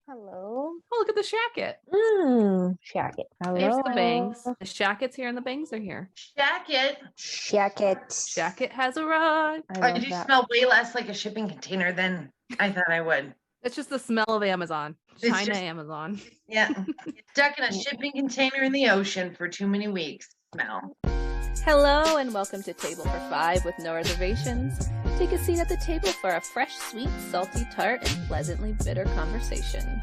Hello. Oh, look at the shacket. Shacket. There's the Hello. bangs. The shacket's here and the bangs are here. Jacket. Shacket. Shacket has arrived. I I love do that. smell way less like a shipping container than I thought I would. It's just the smell of Amazon. It's China just, Amazon. yeah, stuck in a shipping container in the ocean for too many weeks. Smell. Hello and welcome to Table for Five with no reservations. Take a seat at the table for a fresh, sweet, salty, tart, and pleasantly bitter conversation.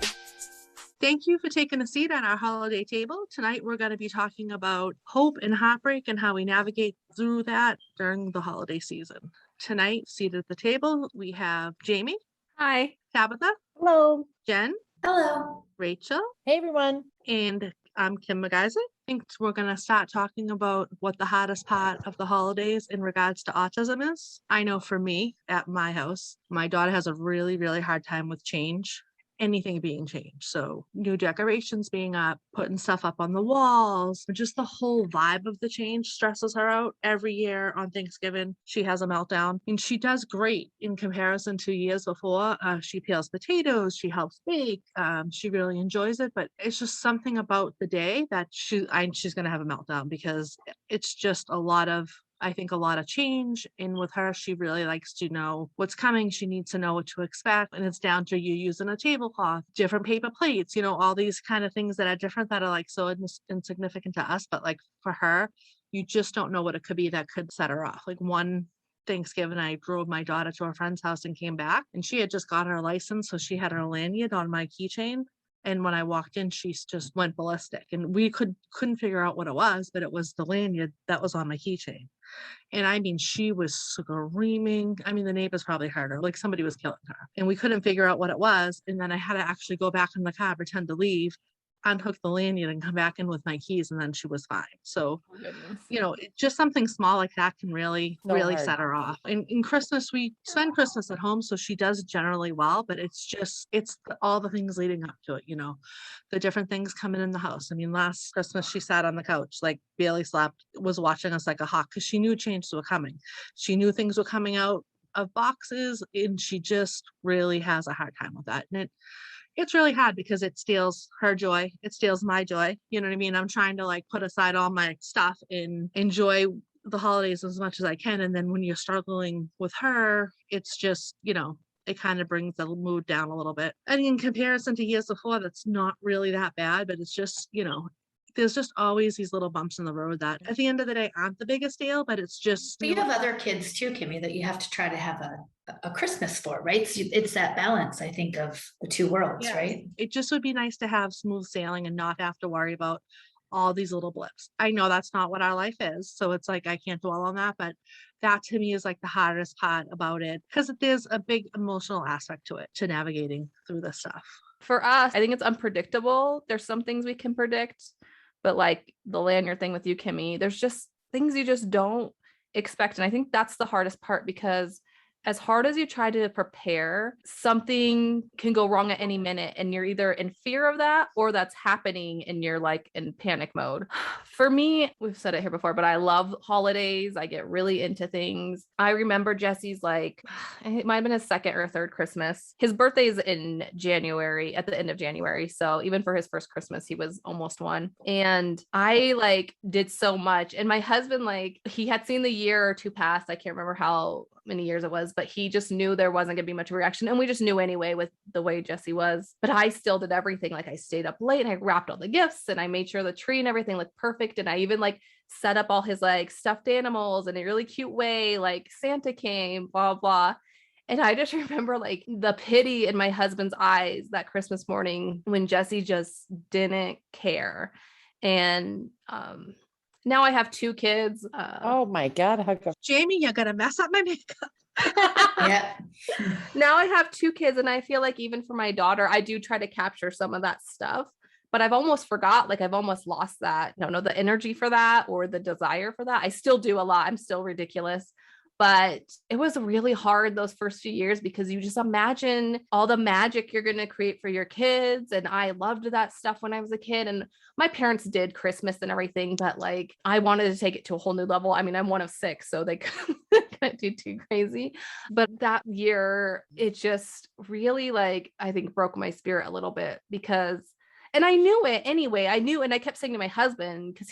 Thank you for taking a seat at our holiday table. Tonight, we're going to be talking about hope and heartbreak and how we navigate through that during the holiday season. Tonight, seated at the table, we have Jamie, Hi. Tabitha, Hello. Jen, Hello. Rachel, Hey, everyone. and I'm Kim McGuizer. I think we're going to start talking about what the hardest part of the holidays in regards to autism is. I know for me, at my house, my daughter has a really, really hard time with change. Anything being changed. So new decorations being up, putting stuff up on the walls, just the whole vibe of the change stresses her out. Every year on Thanksgiving, she has a meltdown and she does great in comparison to years before. She peels potatoes, she helps bake, she really enjoys it, but it's just something about the day that she's going to have a meltdown because it's just I think a lot of change. And with her, she really likes to know what's coming. She needs to know what to expect. And it's down to you using a tablecloth, different paper plates, all these kind of things that are different that are like so insignificant to us. But like for her, you just don't know what it could be that could set her off. Like one Thanksgiving, I drove my daughter to a friend's house and came back, and she had just got her license. So she had her lanyard on my keychain. And when I walked in, she just went ballistic. And we couldn't figure out what it was, but it was the lanyard that was on my keychain. And I mean, she was screaming. I mean, the neighbors probably heard her, like somebody was killing her. And we couldn't figure out what it was. And then I had to actually go back in the car, pretend to leave, unhook the lanyard and come back in with my keys. And then she was fine. So, just something small like that can really set her off. And in Christmas, we spend Christmas at home. So she does generally well, but all the things leading up to it, the different things coming in the house. I mean, last Christmas, she sat on the couch, like barely slept, was watching us like a hawk because she knew changes were coming. She knew things were coming out of boxes, and she just really has a hard time with that. And it's really hard because it steals her joy. It steals my joy. You know what I mean? I'm trying to like put aside all my stuff and enjoy the holidays as much as I can. And then when you're struggling with her, it's just, it kind of brings the mood down a little bit. And in comparison to years before, that's not really that bad, but it's just, there's just always these little bumps in the road that at the end of the day aren't the biggest deal, but it's just. But you have other kids too, Kimmy, that you have to try to have a Christmas for, right? So it's that balance, I think, of the two worlds, Yeah. right? It just would be nice to have smooth sailing and not have to worry about all these little blips. I know that's not what our life is. So it's like, I can't dwell on that, but that to me is like the hardest part about it because there's a big emotional aspect to it, to navigating through this stuff. For us, I think it's unpredictable. There's some things we can predict, but like the lanyard thing with you, Kimmy, there's just things you just don't expect. And I think that's the hardest part because as hard as you try to prepare, something can go wrong at any minute and you're either in fear of that or that's happening and you're like in panic mode. For me, we've said it here before, but I love holidays. I get really into things. I remember Jesse's like, it might have been his second or third Christmas. His birthday is in January, at the end of January. So even for his first Christmas, he was almost one. And I like did so much. And my husband, like he had seen the year or two pass. I can't remember how many years it was, but he just knew there wasn't going to be much reaction. And we just knew anyway with the way Jesse was, but I still did everything. Like I stayed up late and I wrapped all the gifts and I made sure the tree and everything looked perfect. And I even like set up all his like stuffed animals in a really cute way. Like Santa came, blah, blah. And I just remember like the pity in my husband's eyes that Christmas morning when Jesse just didn't care. And, now I have two kids. Oh my God. Jamie, you're going to mess up my makeup. Yeah. Now I have two kids and I feel like even for my daughter, I do try to capture some of that stuff, but I've almost forgot, like I've almost lost that, I don't know, the energy for that or the desire for that. I still do a lot. I'm still ridiculous, But it was really hard those first few years because you just imagine all the magic you're going to create for your kids. And I loved that stuff when I was a kid. And my parents did Christmas and everything, but like I wanted to take it to a whole new level. I mean, I'm one of 6, so they couldn't do too crazy. But that year, it just really like, I think broke my spirit a little bit because, and I knew it anyway. I knew, and I kept saying to my husband, because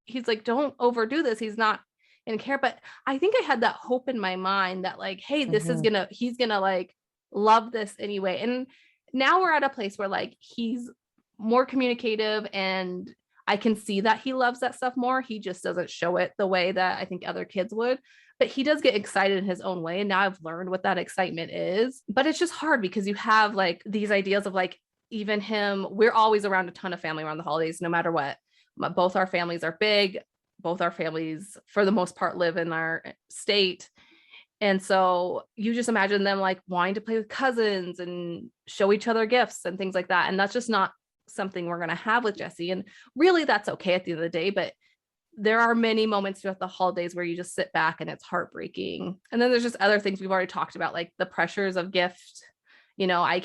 he's like, don't overdo this. He's not and care. But I think I had that hope in my mind that like, hey, this is he's gonna like love this anyway. And now we're at a place where like he's more communicative and I can see that he loves that stuff more. He just doesn't show it the way that I think other kids would, but he does get excited in his own way. And now I've learned what that excitement is, but it's just hard because you have like these ideas of like, even him, we're always around a ton of family around the holidays, no matter what. Both our families are big. Both our families, for the most part, live in our state. And so you just imagine them like wanting to play with cousins and show each other gifts and things like that. And that's just not something we're going to have with Jesse. And really, that's okay at the end of the day. But there are many moments throughout the holidays where you just sit back and it's heartbreaking. And then there's just other things we've already talked about, like the pressures of gift. You know, I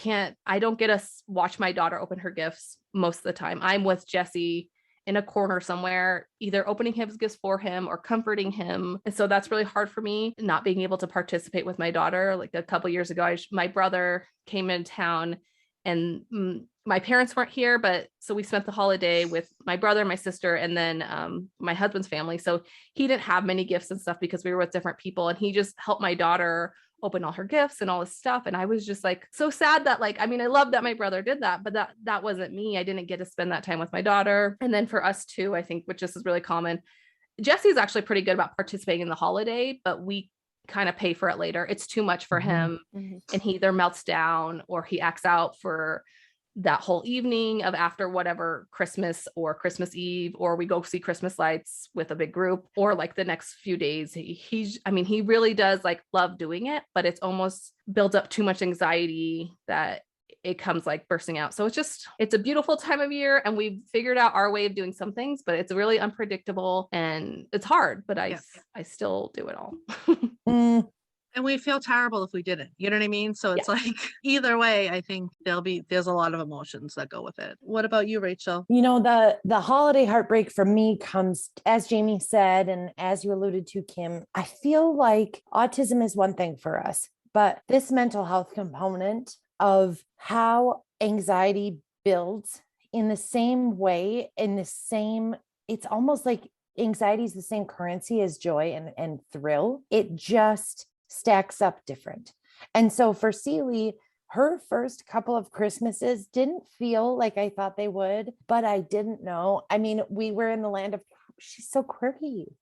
don't get to watch my daughter open her gifts most of the time. I'm with Jesse in a corner somewhere, either opening his gifts for him or comforting him. And so that's really hard for me, not being able to participate with my daughter. Like a couple years ago, my brother came in town and my parents weren't here, but so we spent the holiday with my brother, my sister, and then my husband's family. So he didn't have many gifts and stuff because we were with different people, and he just helped my daughter open all her gifts and all this stuff. And I was just like, so sad that like, I mean, I love that my brother did that, but that wasn't me. I didn't get to spend that time with my daughter. And then for us too, I think, which this is really common, Jesse's actually pretty good about participating in the holiday, but we kind of pay for it later. It's too much for him. And he either melts down or he acts out for that whole evening of after whatever Christmas or Christmas Eve, or we go see Christmas lights with a big group, or like the next few days. He really does like love doing it, but it's almost builds up too much anxiety that it comes like bursting out. So it's a beautiful time of year, and we've figured out our way of doing some things, but it's really unpredictable and it's hard, but I still do it all. And we feel terrible if we didn't, you know what I mean? So it's like, either way, I think there's a lot of emotions that go with it. What about you, Rachel? You know, the holiday heartbreak for me comes, as Jamie said, and as you alluded to, Kim, I feel like autism is one thing for us, but this mental health component of how anxiety builds in the same way, it's almost like anxiety is the same currency as joy and thrill. It just stacks up different. And so for Celie, her first couple of Christmases didn't feel like I thought they would, but I didn't know. I mean, we were in the land of, she's so quirky.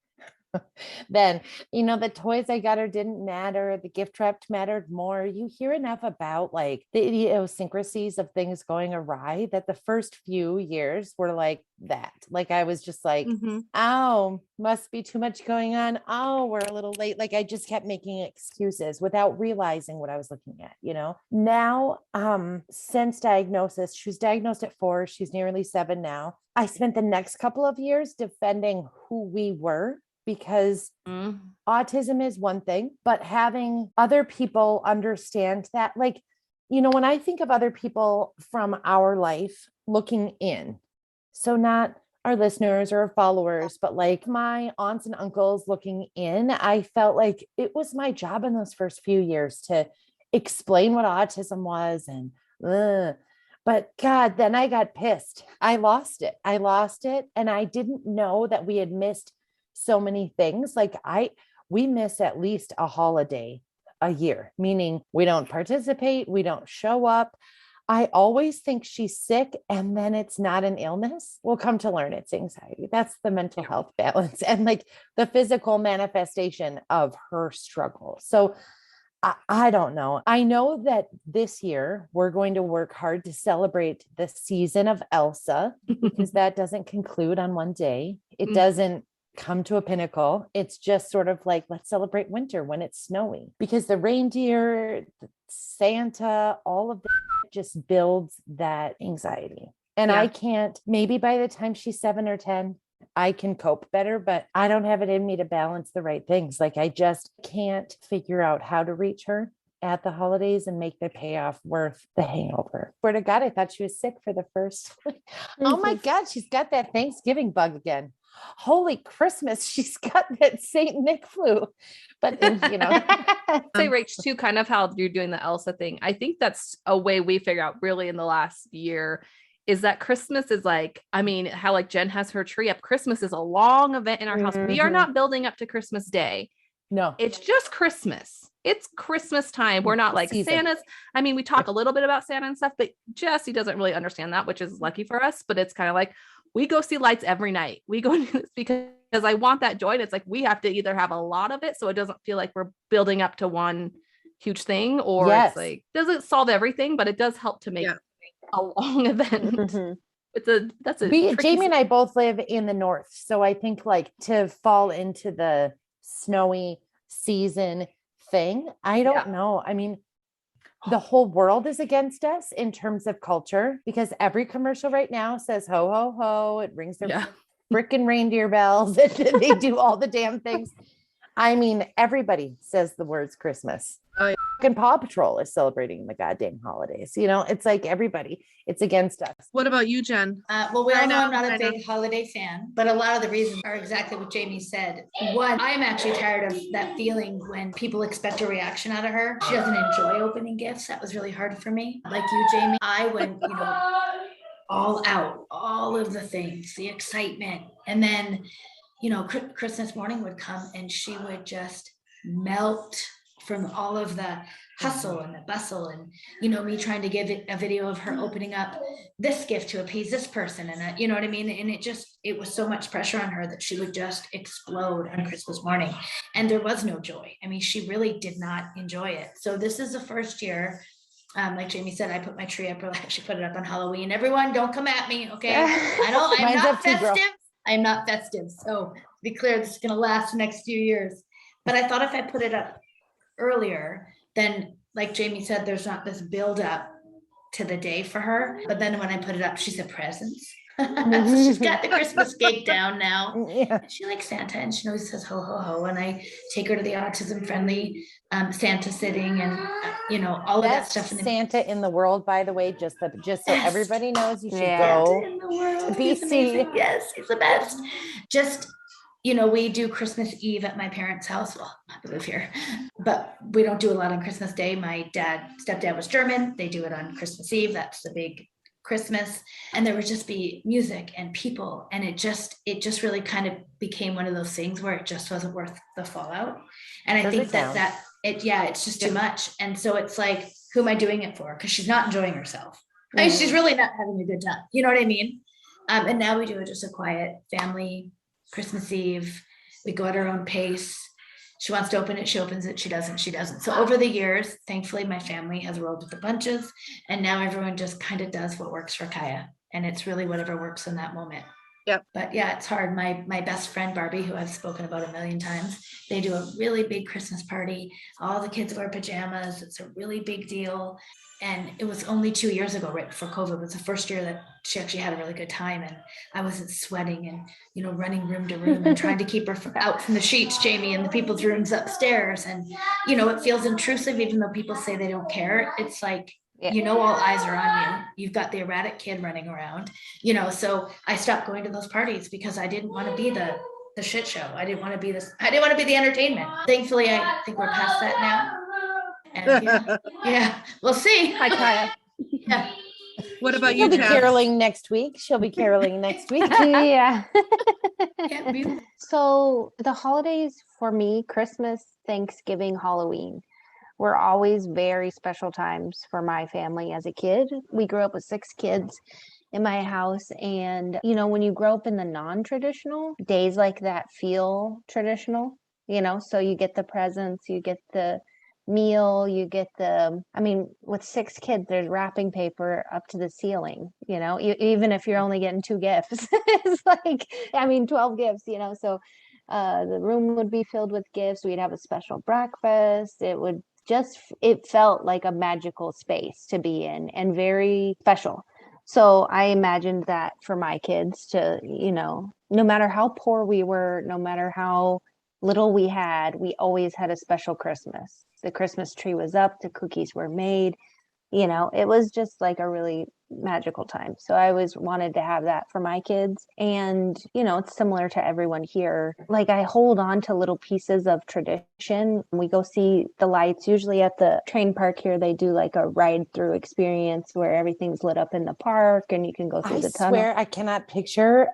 Then, you know, the toys I got her didn't matter. The gift wrapped mattered more. You hear enough about like the idiosyncrasies of things going awry that the first few years were like that. Like I was just like, oh, must be too much going on. Oh, we're a little late. Like I just kept making excuses without realizing what I was looking at, you know. Now, since diagnosis, she was diagnosed at 4, she's nearly 7 now. I spent the next couple of years defending who we were, because autism is one thing, but having other people understand that, like, you know, when I think of other people from our life looking in, so not our listeners or our followers, but like my aunts and uncles looking in, I felt like it was my job in those first few years to explain what autism was. And but God, then I got pissed. I lost it. And I didn't know that we had missed so many things. Like we miss at least a holiday a year, meaning we don't participate, we don't show up. I always think she's sick, and then it's not an illness. We'll come to learn it's anxiety. That's the mental health balance and like the physical manifestation of her struggle. So I don't know. I know that this year we're going to work hard to celebrate the season of Elsa, because that doesn't conclude on one day. It doesn't come to a pinnacle. It's just sort of like, let's celebrate winter when it's snowy, because the reindeer, Santa, all of that just builds that anxiety. And I can't, maybe by the time she's 7 or 10, I can cope better, but I don't have it in me to balance the right things. Like I just can't figure out how to reach her at the holidays and make the payoff worth the hangover. Swear to God, I thought she was sick for the first. Oh my God, she's got that Thanksgiving bug again. Holy Christmas, she's got that Saint Nick flu. But you know, Say Rach too, kind of how you're doing the Elsa thing. I think that's a way we figure out really in the last year is that Christmas is like, I mean, how like Jen has her tree up. Christmas is a long event in our house. We are not building up to Christmas Day. no, It's just Christmas. It's Christmas time. We're not like Season. Santa's. I mean, we talk a little bit about Santa and stuff, but Jesse doesn't really understand that, which is lucky for us. But it's kind of like we go see lights every night. We go do this because I want that joy. And it's like we have to either have a lot of it so it doesn't feel like we're building up to one huge thing, or Yes. it's like doesn't solve everything, but it does help to make a long event. Mhm. That's a We, tricky Jamie and I both live in the north. So I think like to fall into the snowy season thing, I don't know. I mean, the whole world is against us in terms of culture because every commercial right now says ho, ho, ho. It rings their freaking reindeer bells. They do all the damn things. I mean, everybody says the words Christmas. Oh, yeah. Fucking Paw Patrol is celebrating the goddamn holidays. You know, it's like everybody, it's against us. What about you, Jen? Well, we all I know know, I'm not I a know. big holiday fan, but a lot of the reasons are exactly what Jamie said. One, I'm actually tired of that feeling when people expect a reaction out of her. She doesn't enjoy opening gifts. That was really hard for me. Like you, Jamie, I went, all out, all of the things, the excitement. And then, Christmas morning would come and she would just melt from all of the hustle and the bustle and, me trying to give it a video of her opening up this gift to appease this person. And you know what I mean? And it was so much pressure on her that she would just explode on Christmas morning. And there was no joy. I mean, she really did not enjoy it. So this is the first year. Like Jamie said, I put my tree up, or I actually put it up on Halloween. Everyone, don't come at me, okay? I'm Mine's not up too, girl. festive. I'm not festive. So to be clear, this is gonna last the next few years. But I thought if I put it up earlier, then like Jamie said, there's not this build up to the day for her. But then when I put it up, she said presents. So she's got the Christmas cake down now. Yeah. She likes Santa and she knows he says ho, ho, ho. And I take her to the autism friendly Santa sitting and, all of that Best stuff. Santa in the world, by the way, just so Best. everybody knows, you should Yeah. go in the world. to He's BC. amazing. Yes, he's the best. Just, we do Christmas Eve at my parents' house. Well, I live here, but we don't do a lot on Christmas Day. My stepdad was German. They do it on Christmas Eve. That's the big Christmas. And there would just be music and people. And it just really kind of became one of those things where it just wasn't worth the fallout. And I Perfect think it's just too much. And so it's like, who am I doing it for? Because she's not enjoying herself. I mean, she's really not having a good time. You know what I mean? And now we do just a quiet family Christmas Eve. We go at our own pace. She wants to open it, she opens it. She doesn't, she doesn't. So over the years, thankfully, my family has rolled with the punches, and now everyone just kind of does what works for Kaya, and it's really whatever works in that moment. Yep. But yeah, it's hard. My best friend Barbie, who I've spoken about a million times, they do a really big Christmas party. All the kids wear pajamas. It's a really big deal. And it was only 2 years ago, right before COVID, was the first year that she actually had a really good time. And I wasn't sweating and, running room to room and trying to keep her out from the sheets, Jamie, and the people's rooms upstairs. And, it feels intrusive, even though people say they don't care. It's like, all eyes are on you. You've got the erratic kid running around, so I stopped going to those parties because I didn't want to be the shit show. I didn't want to be I didn't want to be the entertainment. Thankfully, I think we're past that now. And yeah, we'll see. Hi, Kaya. Yeah. What about She'll you, be Jen? caroling next week. She'll be caroling next week. Yeah. Can't be- So the holidays for me, Christmas, Thanksgiving, Halloween, were always very special times for my family as a kid. We grew up with 6 kids in my house. And, when you grow up in the non-traditional, days like that feel traditional, so you get the presents, you get the meal, you get with 6 kids, there's wrapping paper up to the ceiling, even if you're only getting 2 gifts, it's like, 12 gifts, so the room would be filled with gifts. We'd have a special breakfast. It felt like a magical space to be in and very special. So I imagined that for my kids to, no matter how poor we were, no matter how little we had, we always had a special Christmas. The Christmas tree was up, the cookies were made, it was just like a really magical time. So I always wanted to have that for my kids. And, it's similar to everyone here. Like I hold on to little pieces of tradition. We go see the lights, usually at the train park here. They do like a ride through experience where everything's lit up in the park and you can go through I the tunnel. swear I cannot picture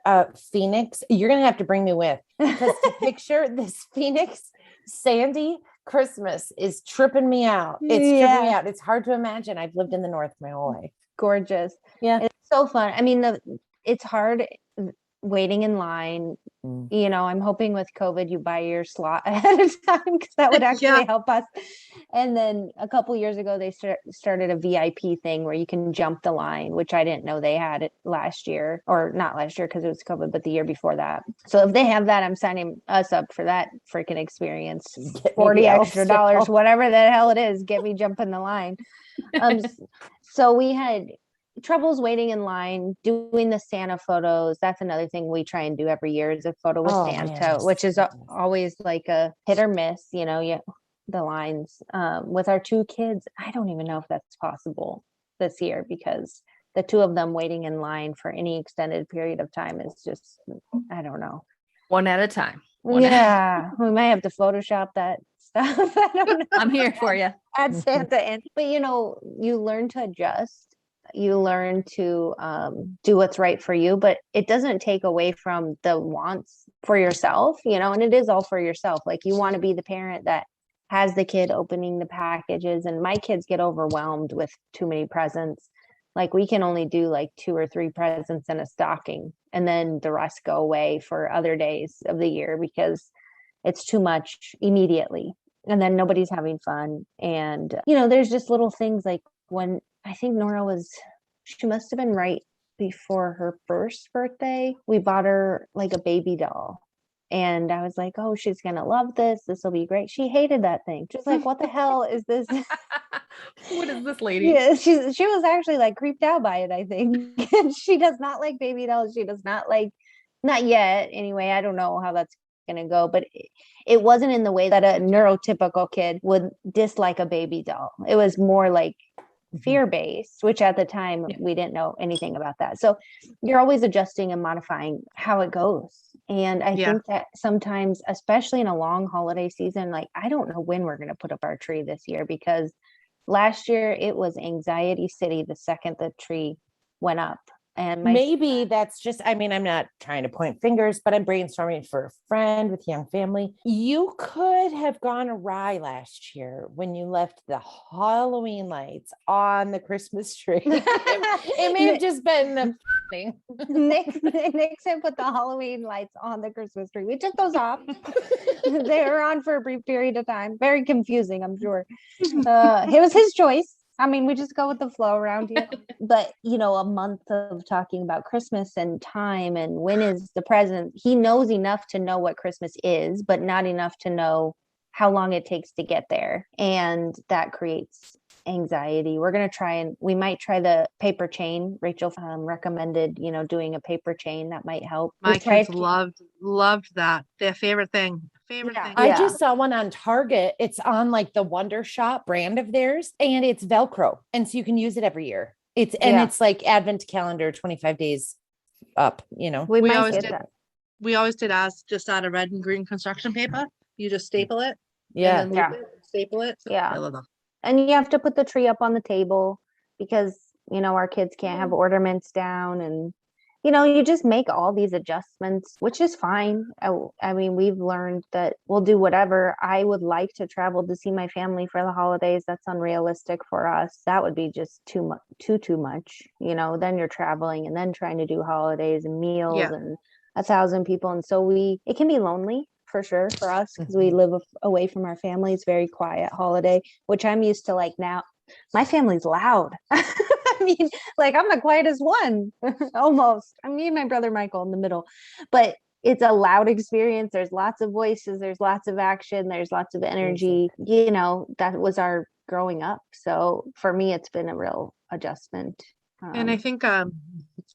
Phoenix. You're going to have to bring me with, because to picture this Phoenix Sandy Christmas is tripping me out. It's tripping me out. It's hard to imagine. I've lived in the North my whole life. Gorgeous. Yeah. It's so fun. I mean, it's hard waiting in line. I'm hoping with COVID you buy your slot ahead of time, because that would actually help us. And then a couple years ago they started a VIP thing where you can jump the line, which I didn't know they had it last year, or not last year because it was COVID, but the year before that. So if they have that, I'm signing us up for that freaking experience. $40 extra, whatever the hell it is, get me jumping the line. So we had troubles waiting in line, doing the Santa photos. That's another thing we try and do every year, is a photo with Santa, which is always like a hit or miss, the lines. With our 2 kids, I don't even know if that's possible this year, because the 2 of them waiting in line for any extended period of time is just, I don't know. One at a time. We might have to Photoshop that stuff. I don't know. I'm here for you. Add Santa in. But you learn to adjust. You learn to do what's right for you, but it doesn't take away from the wants for yourself, and it is all for yourself. Like you want to be the parent that has the kid opening the packages, and my kids get overwhelmed with too many presents. Like we can only do like 2 or 3 presents in a stocking, and then the rest go away for other days of the year because it's too much immediately. And then nobody's having fun. And, there's just little things like when I think Nora she must have been right before her first birthday. We bought her like a baby doll. And I was like, oh, she's going to love this. This will be great. She hated that thing. She's like, what the hell is this? What is this lady? Yeah, she was actually like creeped out by it, I think. She does not like baby dolls. She does not like, not yet. Anyway, I don't know how that's going to go, but it wasn't in the way that a neurotypical kid would dislike a baby doll. It was more like fear-based, which at the time we didn't know anything about that. So you're always adjusting and modifying how it goes. And I think that sometimes, especially in a long holiday season, like I don't know when we're going to put up our tree this year, because last year it was anxiety city the second the tree went up. And maybe that's just, I'm not trying to point fingers, but I'm brainstorming for a friend with a young family. You could have gone awry last year when you left the Halloween lights on the Christmas tree. It may have just been the thing. Nixon put the Halloween lights on the Christmas tree. We took those off. They were on for a brief period of time. Very confusing, I'm sure. It was his choice. We just go with the flow around here. But, a month of talking about Christmas and time and when is the present, he knows enough to know what Christmas is, but not enough to know how long it takes to get there. And that creates anxiety. We might try the paper chain. Rachel recommended, you know, doing a paper chain that might help. My kids loved that. Their favorite thing. I just saw one on Target. It's on like the Wonder Shop brand of theirs, and it's Velcro. And so you can use it every year. It's like Advent calendar, 25 days up, you know. We always did ours just out of red and green construction paper. You just staple it. Yeah. And then staple it. Yeah. And you have to put the tree up on the table because, you know, our kids can't have ornaments down, and, you know, you just make all these adjustments, which is fine. I mean, we've learned that we'll do whatever. I would like to travel to see my family for the holidays. That's unrealistic for us. That would be just too much, you know. Then you're traveling and then trying to do holidays and meals and 1,000 people. And so it can be lonely for sure for us because we live away from our family. It's very quiet holiday, which I'm used to. Like now, my family's loud. I mean, like I'm the quietest one almost. I mean, my brother Michael in the middle, but it's a loud experience. There's lots of voices, there's lots of action, there's lots of energy. You know, that was our growing up. So for me, it's been a real adjustment. And I think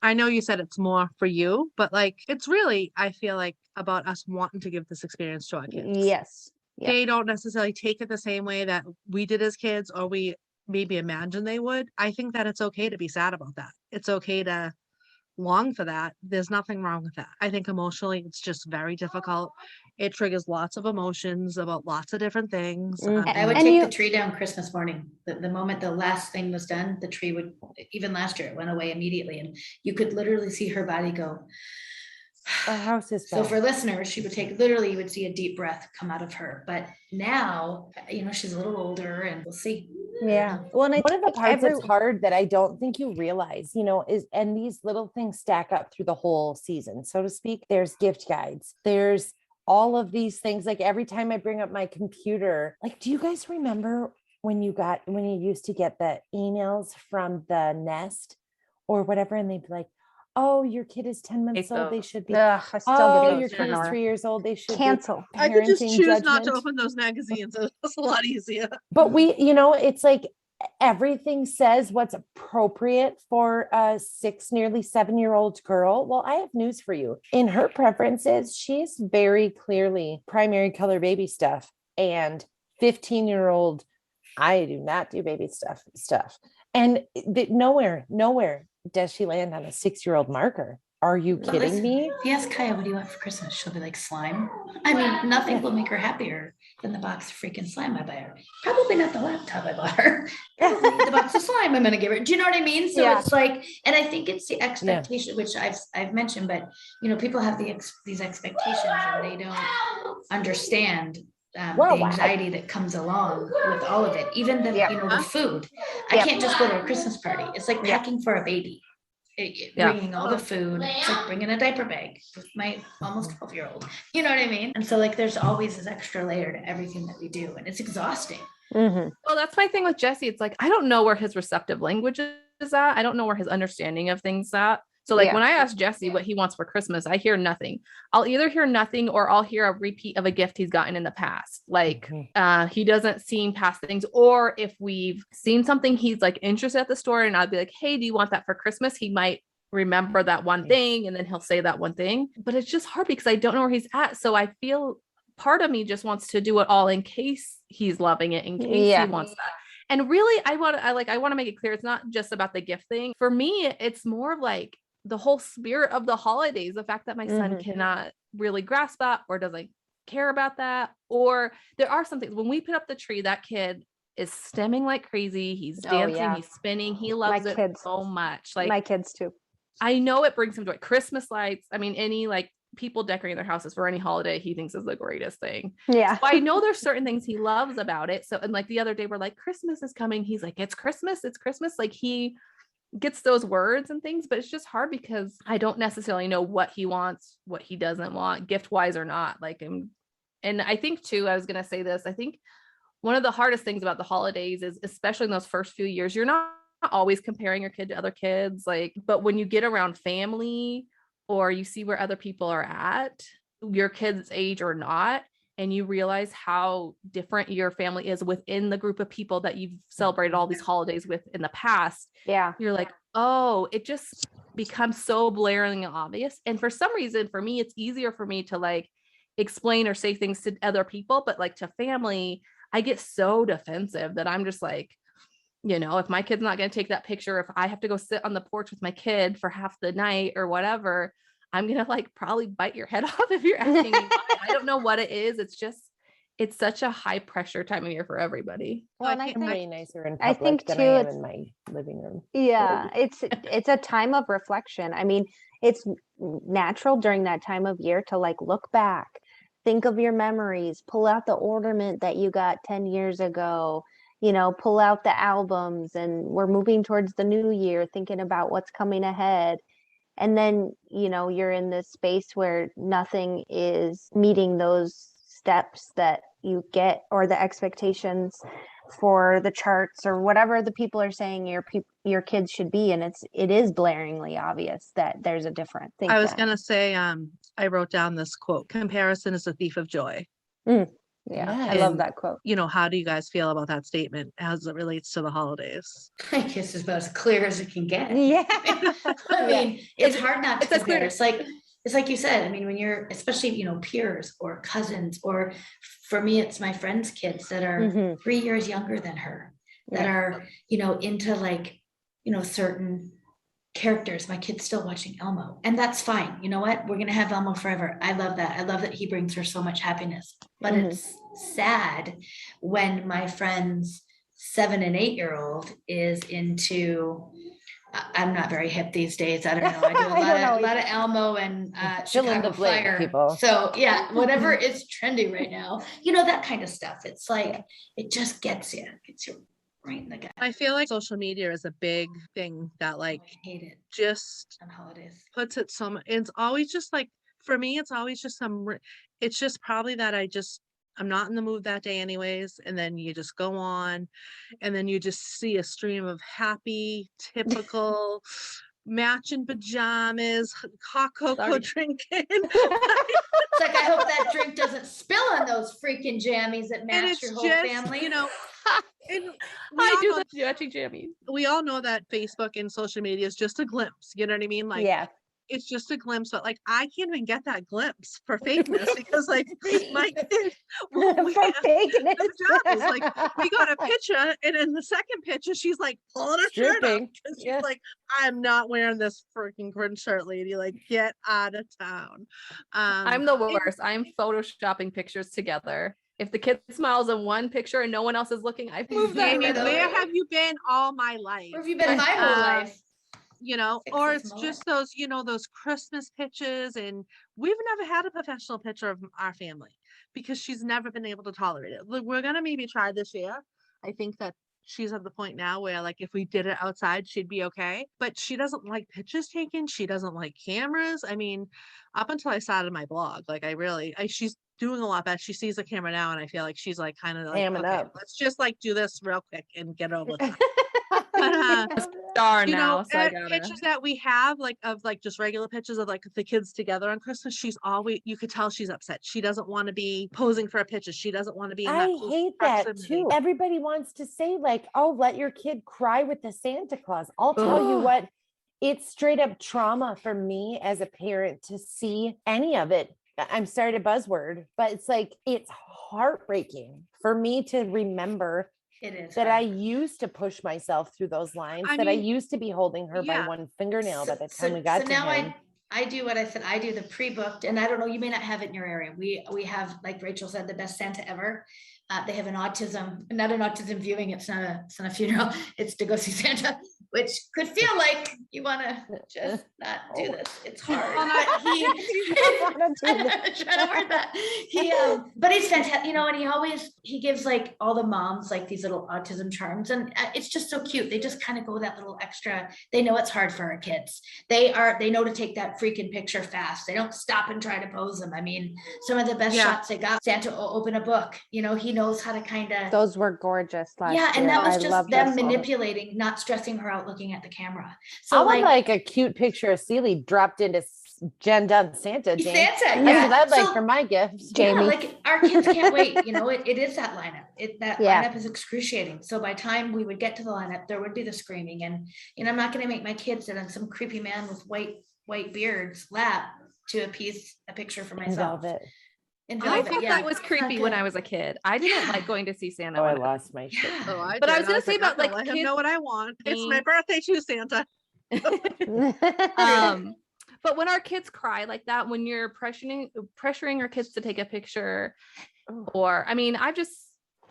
I know you said it's more for you, but like it's really, I feel like, about us wanting to give this experience to our kids. Yes. Yeah. They don't necessarily take it the same way that we did as kids, or we maybe imagine they would. I think that it's okay to be sad about that. It's okay to long for that. There's nothing wrong with that. I think emotionally it's just very difficult. It triggers lots of emotions about lots of different things. Mhm. I would And take you- the tree down Christmas morning. The moment the last thing was done, the tree would, even last year, it went away immediately. And you could literally see her body go. Our house is So back. for listeners, she would take, literally, you would see a deep breath come out of her. But now, she's a little older and we'll see. Yeah. Well, and I One of the think parts every, that's hard that I don't think you realize, is, and these little things stack up through the whole season, so to speak. There's gift guides. There's all of these things. Like every time I bring up my computer, like, do you guys remember when you used to get the emails from the Nest or whatever, and they'd be like, oh, your kid is 10 months Hate old. They those. should be, ugh, I still oh, get your those kid is Nora. 3 years old. They should Cancel. be I could just parenting choose not to judgment. open those magazines. It's a lot easier. But it's like everything says what's appropriate for a nearly 7-year-old girl. Well, I have news for you. In her preferences, she's very clearly primary color baby stuff, and 15-year-old, I do not do baby stuff. And nowhere does she land on a 6-year-old marker. Are you But kidding listen, me? if you ask Kaya, what do you want for Christmas? She'll be like, slime. I mean, nothing will make her happier than the box of freaking slime I buy her. Probably not the laptop I bought her. Probably the box of slime I'm gonna give her. Do you know what I mean? So Yeah. it's like, and I think it's the expectation, which I've mentioned, but people have these expectations and they don't understand the Wow. anxiety that comes along with all of it. Even the Yeah. the food. I Yep. can't just go to a Christmas party. It's like Yeah. packing for a baby. Yeah. Bringing all the food. It's like bringing a diaper bag with my almost 12-year-old. You know what I mean? And so like there's always this extra layer to everything that we do, and it's exhausting. Mhm. Well, that's my thing with Jesse. It's like, I don't know where his receptive language is at. I don't know where his understanding of things at. So like Yeah. when I ask Jesse what he wants for Christmas, I hear nothing. I'll either hear nothing or I'll hear a repeat of a gift he's gotten in the past. Like he doesn't seem past things. Or if we've seen something he's like interested at the store and I'll be like, hey, do you want that for Christmas? He might remember that one thing and then he'll say that one thing. But it's just hard because I don't know where he's at. So I feel part of me just wants to do it all in case he's loving it, in case Yeah. he wants that. And really, I want to make it clear. It's not just about the gift thing. For me, it's more of like the whole spirit of the holidays. The fact that my son cannot really grasp that or doesn't care about that. Or there are some things when we put up the tree, that kid is stemming like crazy. He's dancing, yeah. he's spinning. He loves it kids. so much. Like My kids too. I know it brings him joy. Christmas lights. I mean, any like people decorating their houses for any holiday, he thinks is the greatest thing. Yeah. So I know there's certain things he loves about it. So, and like the other day, we're like, Christmas is coming. He's like, it's Christmas. It's Christmas. Like he gets those words and things, but it's just hard because I don't necessarily know what he wants, what he doesn't want, gift wise or not. Like, and I think too, I was going to say this, I think one of the hardest things about the holidays is, especially in those first few years, you're not always comparing your kid to other kids. Like, but when you get around family or you see where other people are at, your kid's age or not, and you realize how different your family is within the group of people that you've celebrated all these holidays with in the past, Yeah. you're like, oh, it just becomes so blaringly obvious. And for some reason, for me, it's easier for me to like explain or say things to other people, but like to family, I get so defensive that I'm just like, if my kid's not going to take that picture, if I have to go sit on the porch with my kid for half the night or whatever, I'm going to like probably bite your head off if you're asking me why. I don't know what it is. It's such a high pressure time of year for everybody. Well, and I I'm think way nicer in I public think than too, I am it's- in my living room. Yeah, it's a time of reflection. I mean, it's natural during that time of year to like look back, think of your memories, pull out the ornament that you got 10 years ago, pull out the albums, and we're moving towards the new year, thinking about what's coming ahead. And then, you're in this space where nothing is meeting those steps that you get or the expectations for the charts or whatever the people are saying your kids should be, and it is blaringly obvious that there's a difference. I was gonna say, I wrote down this quote: "Comparison is a thief of joy." Mm. Yeah, Yeah. I love And, that quote. You know, how do you guys feel about that statement as it relates to the holidays? I guess it's about as clear as it can get. Yeah. I mean, it's hard not to it's as clear- compare. It's like you said, I mean, when you're, especially, you know, peers or cousins, or for me, it's my friends' kids that are Mhm. 3 years younger than her, that Yeah. are, you know, into like, you know, certain characters. My kid's still watching Elmo, and that's fine. You know what? We're gonna have Elmo forever. I love that. I love that he brings her so much happiness. But Mhm. it's sad when my friend's 7 and 8-year-old is into. I'm not very hip these days. I don't know. I do I don't know a lot of Elmo and Fill in Chicago the blank, Fire. people. So yeah, whatever is trendy right now, you know, that kind of stuff. It's like it just gets you right in the gut. I feel like social media is a big thing that like I hate it just on holidays. puts it so much. It's always just like, for me, it's always just it's just probably that I'm not in the mood that day anyways. And then you just go on and then you just see a stream of happy, typical matching pajamas, hot cocoa Sorry. drinking. It's like, I hope that drink doesn't spill on those freaking jammies that And match it's your whole just, family. you know, and I do the matching jammies. we all know that Facebook and social media is just a glimpse. You know what I mean? Like, Yeah. it's just a glimpse, but like I can't even get that glimpse for fakeness because like my kid, well, For fakeness. pajamas, like we got a picture, and in the second picture, she's like pulling her shirt up Stripping. because she's Yeah. like, I'm not wearing this freaking Grinch shirt, lady. Like, get out of town. I'm the and- worst. I'm photoshopping pictures together. If the kid smiles in one picture and no one else is looking, I've moved that Jamie, right over. where have you been all my life? Where have you been my whole life? You know, Fix or this it's mullet. just those, you know, those Christmas pictures, and we've never had a professional picture of our family because she's never been able to tolerate it. Look, we're gonna maybe try this year. I think that she's at the point now where like if we did it outside, she'd be okay. But she doesn't like pictures taken. She doesn't like cameras. I mean, up until I started my blog, like she's doing a lot better. She sees the camera now, and I feel like she's like kind of like, Hamming okay, up. let's just like do this real quick and get over it. But Star you now, know, so I gotta. pictures that we have, like of like just regular pictures of like the kids together on Christmas, she's always, you could tell she's upset. She doesn't want to be posing for a picture. She doesn't want to be in that I close hate that proximity. too. Everybody wants to say like, oh, let your kid cry with the Santa Claus. I'll tell you Ugh. what, it's straight up trauma for me as a parent to see any of it. I'm sorry to buzzword, but it's like, it's heartbreaking for me to remember It is. that I hard. used to push myself through those lines, I that I mean, used to be holding her by yeah. one fingernail by the time So- we got so to now him. I do what I said. I do the pre-booked, and I don't know, you may not have it in your area. We have, like Rachel said, the best Santa ever. They have not an autism viewing. It's not a funeral. It's to go see Santa, which could feel like you want to just not do this. It's hard. But he's fantastic, you know, and he gives like all the moms like these little autism charms, and it's just so cute. They just kind of go that little extra. They know it's hard for our kids. They know to take that freaking picture fast. They don't stop and try to pose them. I mean, some of the best shots they got. Santa will open a book. You know, he knows how to kind of. Those were gorgeous last Yeah, and year. that was I just love them those photos. manipulating, not stressing her out looking at the camera. I So would like a cute picture of Celie dropped into Jen Dunn Santa. Jane. Santa, That's yeah. what I'd like So- for my gift. Jamie. Yeah, like our kids can't wait. You know, it is that lineup. That Yeah. lineup is excruciating. So by the time we would get to the lineup, there would be the screaming, and you know, I'm not going to make my kids sit on some creepy man with white beards lap to a picture for And myself. velvet. In I velvet, thought yeah. that was creepy when I was a kid. I didn't like going to see Santa. Oh, I when lost my shit. Yeah. Oh, I But I did. was gonna say like, I'm about, gonna like, let him kids know what I want. It's my being- birthday too, Santa. But when our kids cry like that, when you're pressuring our kids to take a picture, or I mean, I've just,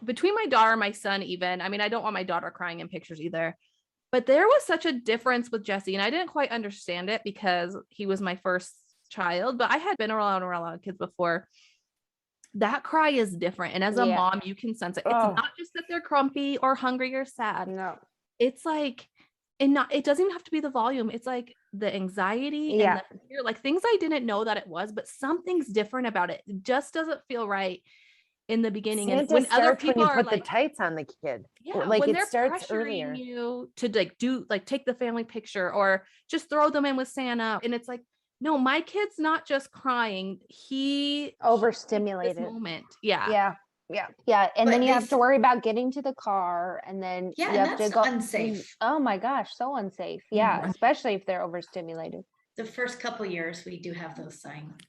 between my daughter and my son, even, I mean, I don't want my daughter crying in pictures either, but there was such a difference with Jesse, and I didn't quite understand it because he was my first child, but I had been around kids before. That cry is different, and as a Yeah. mom, you can sense it. It's Oh. not just that they're grumpy or hungry or sad. No. It's like, and it doesn't even have to be the volume. It's like the anxiety Yeah. and the fear, like things I didn't know that it was, but something's different about it. It just doesn't feel right in the beginning. Santa And when other starts when people you are put like, the tights on the kid. yeah, like when it they're starts pressuring earlier. you to take the family picture or just throw them in with Santa. And it's like, no, my kid's not just crying. He this Overstimulated. moment. Yeah. Yeah. Yeah. And But then you they have to s- worry about getting to the car, and then Yeah, you and have to that's go. unsafe. Oh my gosh, so unsafe. Yeah, Mhm. especially if they're overstimulated. The first couple years, we do have those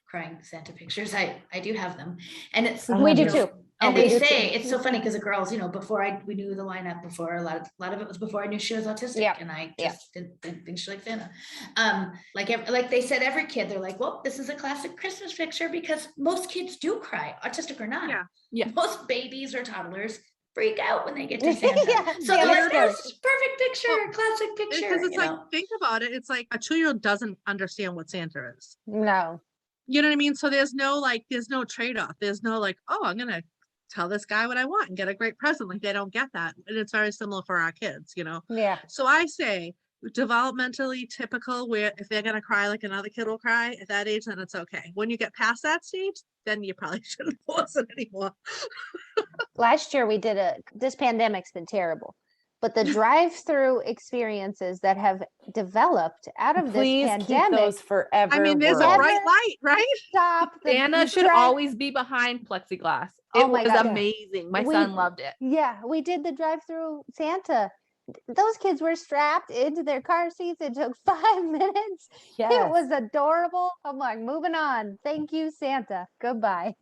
crying Santa pictures. I do have them, and it's I We have do you this- know, too. and we they do say too. it's so funny because the girls, before we knew the lineup, before a lot of it was before I knew she was autistic, Yeah, and I yeah. just didn't think she liked Santa. Like they said, every kid, they're like, well, this is a classic Christmas picture because most kids do cry, autistic or not. Yeah. Yeah. Most babies or toddlers freak out when they get to Santa. Yeah, So they're Santa's like, scary. this is perfect picture, classic picture. Because it's like, think about it. It's like a 2-year-old doesn't understand what Santa is. No. You know what I mean? So there's no trade-off. There's no like, oh, I'm gonna tell this guy what I want and get a great present. Like they don't get that. And it's very similar for our kids, Yeah. So I say developmentally typical, where if they're gonna cry like another kid will cry at that age, then it's okay. When you get past that stage, then you probably shouldn't force it anymore. Last year we did this pandemic's been terrible, but the drive-through experiences that have developed out of this Please keep pandemic those forever. I mean, there's a world. bright light, right? stop the Santa should drive- always be behind plexiglass. Oh It my was God. amazing. My We- son loved it. Yeah, we did the drive-through Santa. Those kids were strapped into their car seats. It took 5 minutes. It Yes. was adorable. I'm like, moving on. Thank you, Santa. Goodbye.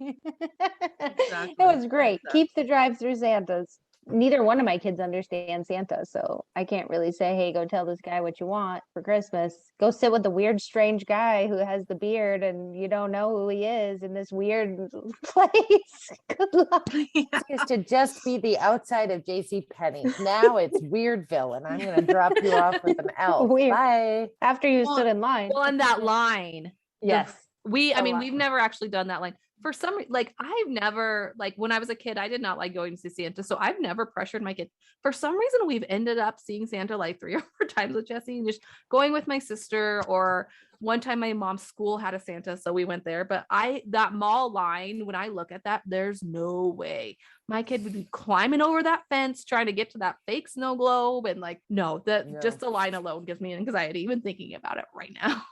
It was great. Exactly. Keep the drive-through Santas. Neither one of my kids understand Santa, so I can't really say, hey, go tell this guy what you want for Christmas. Go sit with the weird, strange guy who has the beard and you don't know who he is in this weird place. Good luck. Used to just be the outside of JC Penney. Now it's Weirdville, and I'm gonna drop you off with an elf. Weird. Bye. After you Well- stood in line. Well, and that line. Yes. I a mean, lot. we've never actually done that line. For some like I've never like when I was a kid, I did not like going to see Santa. So I've never pressured my kid. For some reason, we've ended up seeing Santa like 3 or 4 times with Jesse and just going with my sister, or one time my mom's school had a Santa, so we went there. But that mall line, when I look at that, there's no way my kid would be climbing over that fence trying to get to that fake snow globe. And like, no, just the line alone gives me anxiety even thinking about it right now.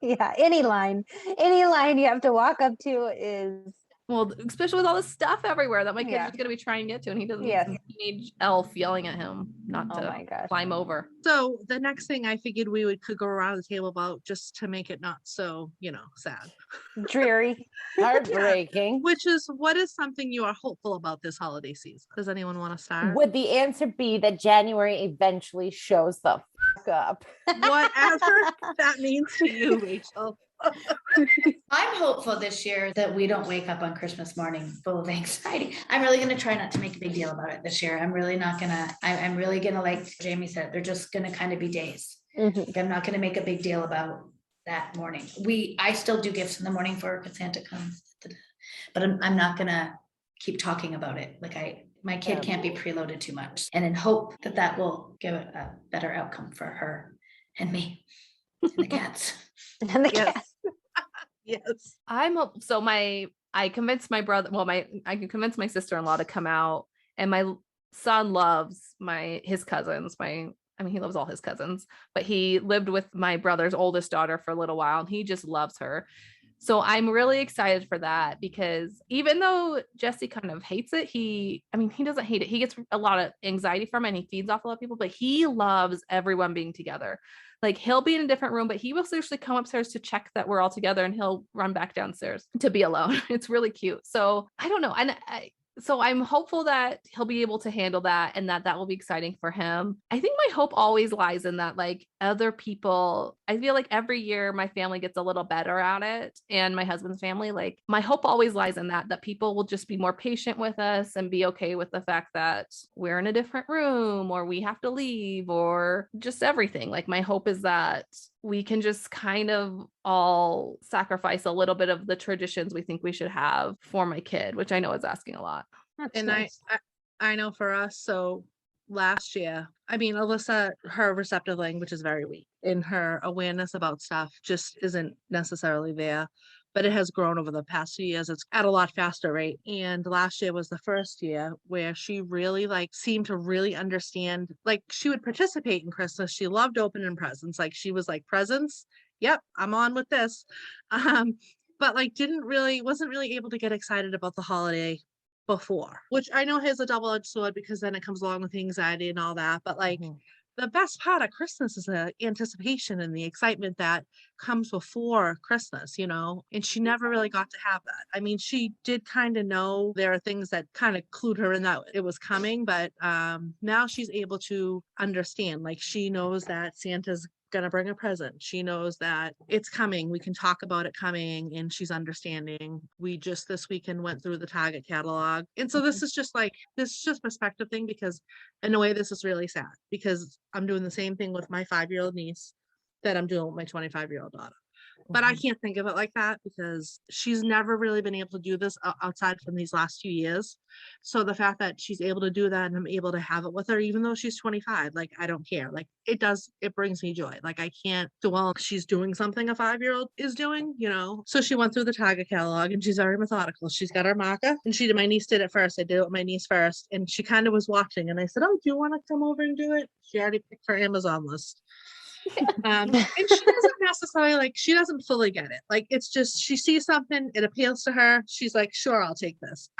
Yeah, any line you have to walk up to is Well, especially with all this stuff everywhere that my kid's Yeah. just gonna be trying to get to, and he doesn't need Yes. some teenage elf yelling at him not oh to my gosh. climb over. So the next thing I figured we could go around the table about, just to make it not so, sad, Dreary. Heartbreaking. which is, what is something you are hopeful about this holiday season? Does anyone want to start? Would the answer be that January eventually shows the fuck up? Whatever that means to you, Rachel. I'm hopeful this year that we don't wake up on Christmas morning full of anxiety. I'm really going to try not to make a big deal about it this year. I'm really not going to, I'm really going to, like Jamie said, they're just going to kind of be days. Mhm. Like, I'm not going to make a big deal about that morning. I still do gifts in the morning for when Santa comes, but I'm not going to keep talking about it. Like my kid can't be preloaded too much, and in hope that will give a better outcome for her and me and the cats. And the Yes. cat. Yes. I convinced my brother, I can convince my sister-in-law to come out, and my son loves his cousins. He loves all his cousins, but he lived with my brother's oldest daughter for a little while, and he just loves her. So I'm really excited for that, because even though Jesse kind of hates it, he doesn't hate it. He gets a lot of anxiety from it, and he feeds off a lot of people, but he loves everyone being together. Like, he'll be in a different room, but he will seriously come upstairs to check that we're all together, and he'll run back downstairs to be alone. It's really cute. So I don't know. And so I'm hopeful that he'll be able to handle that, and that will be exciting for him. I think my hope always lies in that, like, other people, I feel like every year my family gets a little better at it, and my husband's family, like, my hope always lies in that people will just be more patient with us and be okay with the fact that we're in a different room, or we have to leave, or just everything. Like, my hope is that we can just kind of all sacrifice a little bit of the traditions we think we should have for my kid, which I know is asking a lot. That's And nice. I know for us, so last year, Alyssa, her receptive language is very weak, and her awareness about stuff just isn't necessarily there, but it has grown over the past few years. It's at a lot faster rate. And last year was the first year where she really seemed to really understand, she would participate in Christmas. She loved opening presents. She was like, presents. Yep, I'm on with this. but like wasn't really able to get excited about the holiday before, which I know has a double-edged sword because then it comes along with the anxiety and all that. But like Mhm. the best part of Christmas is the anticipation and the excitement that comes before Christmas, and she never really got to have that. I mean, she did kind of know there are things that kind of clued her in that it was coming, but now she's able to understand. Like she knows that Santa's gonna bring a present. She knows that it's coming. We can talk about it coming, and she's understanding. We just this weekend went through the Target catalog. And so this is just perspective thing, because in a way this is really sad because I'm doing the same thing with my 5-year-old niece that I'm doing with my 25-year-old daughter. But I can't think of it like that because she's never really been able to do this outside from these last few years. So the fact that she's able to do that and I'm able to have it with her, even though she's 25, like, I don't care. Like it brings me joy. Like I can't dwell. She's doing something a 5-year-old is doing, So she went through the Target catalog and she's very methodical. She's got her marker and my niece did it first. I did it with my niece first and she kind of was watching and I said, oh, do you want to come over and do it? She already picked her Amazon list. And she doesn't necessarily she doesn't fully get it. Like it's just she sees something, it appeals to her. She's like, sure, I'll take this.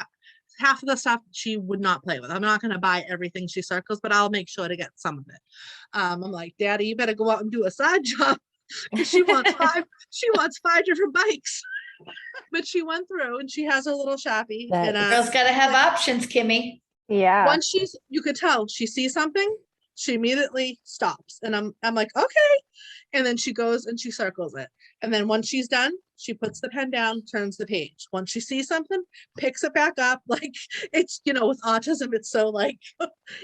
Half of the stuff she would not play with. I'm not going to buy everything she circles, but I'll make sure to get some of it. I'm like, Daddy, you better go out and do a side job because she wants 5 different bikes. But she went through and she has her little shoppy. That- And Girls gotta have options, Kimmy. Yeah. once you could tell she sees something, she immediately stops. And I'm like, okay. And then she goes and she circles it. And then once she's done, she puts the pen down, turns the page. Once she sees something, picks it back up. Like it's, with autism, it's so like,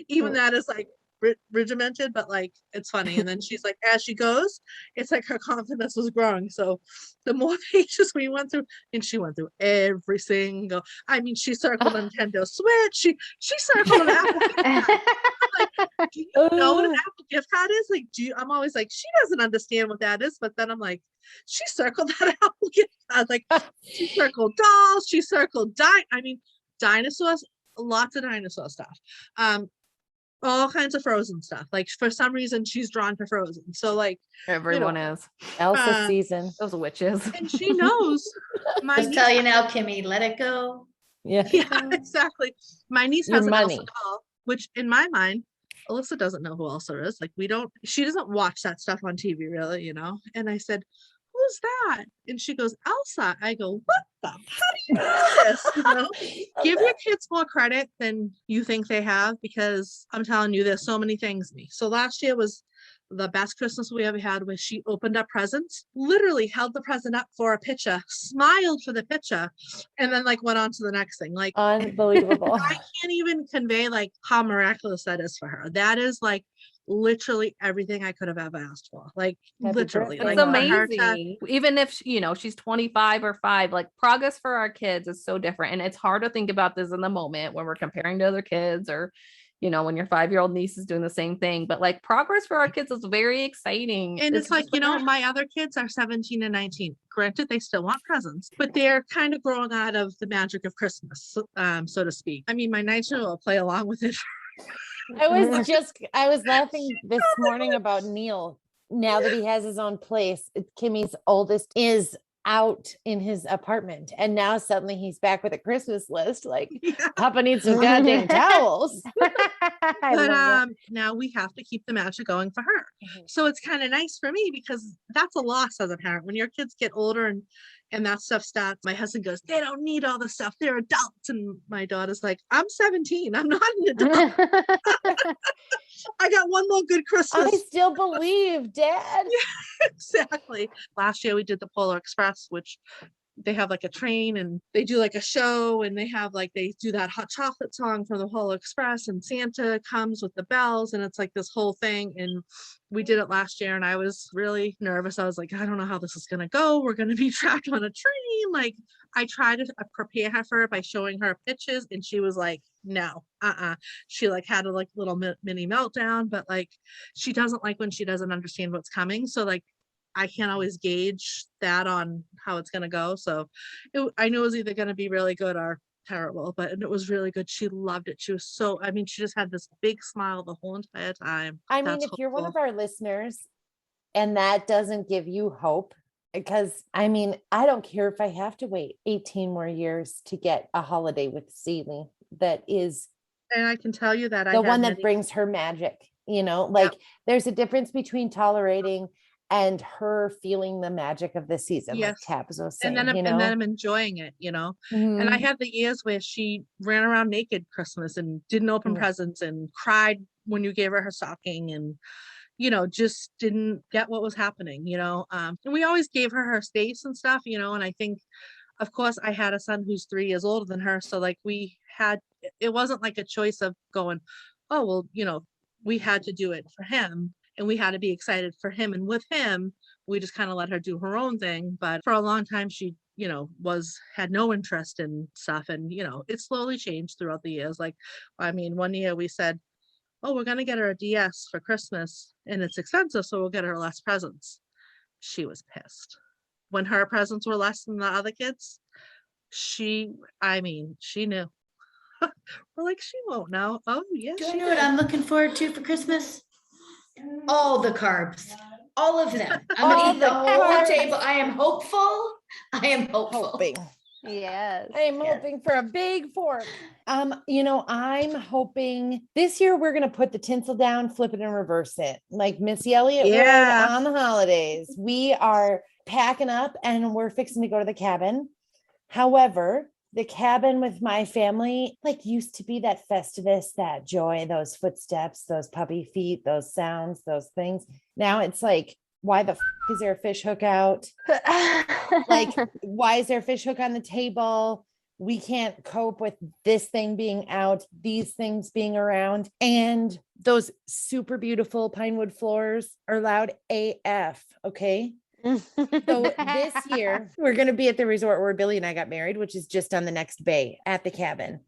even that is like regimented, but like, it's funny. And then she's like, as she goes, it's like her confidence was growing. So the more pages we went through, and she went through every single, she circled a Nintendo Switch. She circled an Apple gift card. Like, do you know what an Apple gift card is? Like, I'm always like, she doesn't understand what that is. But then I'm like, she circled that Apple gift card. Like, she circled dolls. She circled dinosaurs, lots of dinosaur stuff. All kinds of Frozen stuff. Like for some reason, she's drawn to Frozen. So like Everyone is. Elsa season. Those witches. and she knows. My Just niece tell you now, Kimmy, let it go. Yeah. Yeah, exactly. My niece Your has an Elsa money. doll, which in my mind, Alyssa doesn't know who Elsa is. Like she doesn't watch that stuff on TV really, And I said, who's that? And she goes, Elsa. I go, what the? How do you know this? Give your kids more credit than you think they have, because I'm telling you, there's so many things. So last year was the best Christmas we ever had, where she opened up presents, literally held the present up for a picture, smiled for the picture, and then like went on to the next thing. Like Unbelievable. I can't even convey like how miraculous that is for her. That is like literally everything I could have ever asked for. Like Happy literally, birthday, It's like Mom. for her to- amazing. Even if she's 25 or 5, like progress for our kids is so different. And it's hard to think about this in the moment when we're comparing to other kids, or when your 5-year-old niece is doing the same thing. But like progress for our kids is very exciting. And it's like, my other kids are 17 and 19. Granted, they still want presents, but they're kind of growing out of the magic of Christmas, so to speak. My 19-year-old will play along with it. I was laughing this morning about Neil. Now that he has his own place, Kimmy's oldest is out in his apartment, and now suddenly he's back with a Christmas list. Like, Papa needs some goddamn towels. I love Now we have to keep the magic going for her. Mhm. So it's kind of nice for me, because that's a loss as a parent when your kids get older and that stuff starts. My husband goes, they don't need all this stuff, they're adults. And my daughter's like, I'm 17, I'm not an adult. it. I got one more good Christmas. I still believe, Dad. Exactly. Last year we did the Polar Express, which they have like a train and they do like a show, and they do that hot chocolate song from the Polar Express, and Santa comes with the bells, and it's like this whole thing. And we did it last year and I was really nervous. I was like, I don't know how this is going to go. We're going to be trapped on a train. Like, I tried to prepare her for it by showing her pitches, and she was like, no, she like had a like little mini meltdown. But like, she doesn't like when she doesn't understand what's coming. So like, I can't always gauge that on how it's going to go. So I knew it was either going to be really good or terrible, but it was really good. She loved it. She was she just had this big smile the whole entire time. I mean, That's if you're one of hopeful. our listeners and that doesn't give you hope, because I mean, I don't care if I have to wait 18 more years to get a holiday with Celie that is And I can tell you that I the had one that many, brings her magic, like there's a difference between tolerating and her feeling the magic of the season, like yes, Tabs was and saying, then I'm enjoying it, And I Mhm. had the years where she ran around naked Christmas and didn't open Yeah. presents and cried when you gave her stocking and just didn't get what was happening, and we always gave her space and stuff, and I think, of course, I had a son who's 3 years older than her. So like it wasn't like a choice of going, oh, well, we had to do it for him and we had to be excited for him. And with him, we just kind of let her do her own thing. But for a long time, she, had no interest in stuff. And, it slowly changed throughout the years. Like, I mean, one year we said, oh, we're going to get her a DS for Christmas and it's expensive. So we'll get her less presents. She was pissed. When her presents were less than the other kids, she knew. We're like, she won't know. Oh, yes, Do I she know what did. I'm looking forward to for Christmas? All the carbs, all of them. I'm All gonna eat the the whole carbs. table. I am hopeful. I am hopeful. Hoping. Yes. I'm hoping for a big fork. I'm hoping this year we're gonna put the tinsel down, flip it and reverse it. Like Missy Elliott Yeah. would on the holidays. We are packing up and we're fixing to go to the cabin. However, the cabin with my family used to be that festivus, that joy, those footsteps, those puppy feet, those sounds, those things. Now it's like, why the is there a fish hook out? Why is there a fish hook on the table? We can't cope with this thing being out, these things being around, and those super beautiful pine wood floors are loud AF. Okay. So this year we're going to be at the resort where Billy and I got married, which is just on the next bay at the cabin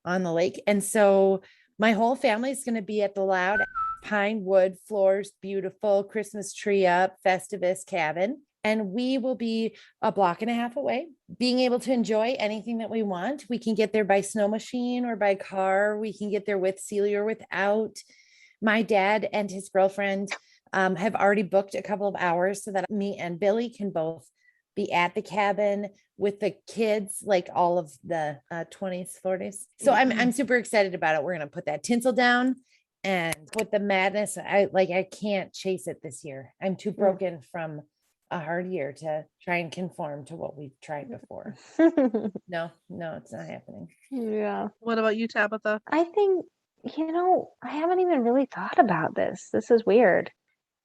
on the lake. And so my whole family is going to be at the loud pine wood floors, beautiful Christmas tree up, Festivus cabin. And we will be a block and a half away, being able to enjoy anything that we want. We can get there by snow machine or by car. We can get there with Celia or without. My dad and his girlfriend have already booked a couple of hours so that me and Billy can both be at the cabin with the kids, like all of the 20s, 40s. So I'm super excited about it. We're going to put that tinsel down and with the madness, I can't chase it this year. I'm too broken from a hard year to try and conform to what we've tried before. No, it's not happening. Yeah. What about you, Tabitha? I think, I haven't even really thought about this. This is weird.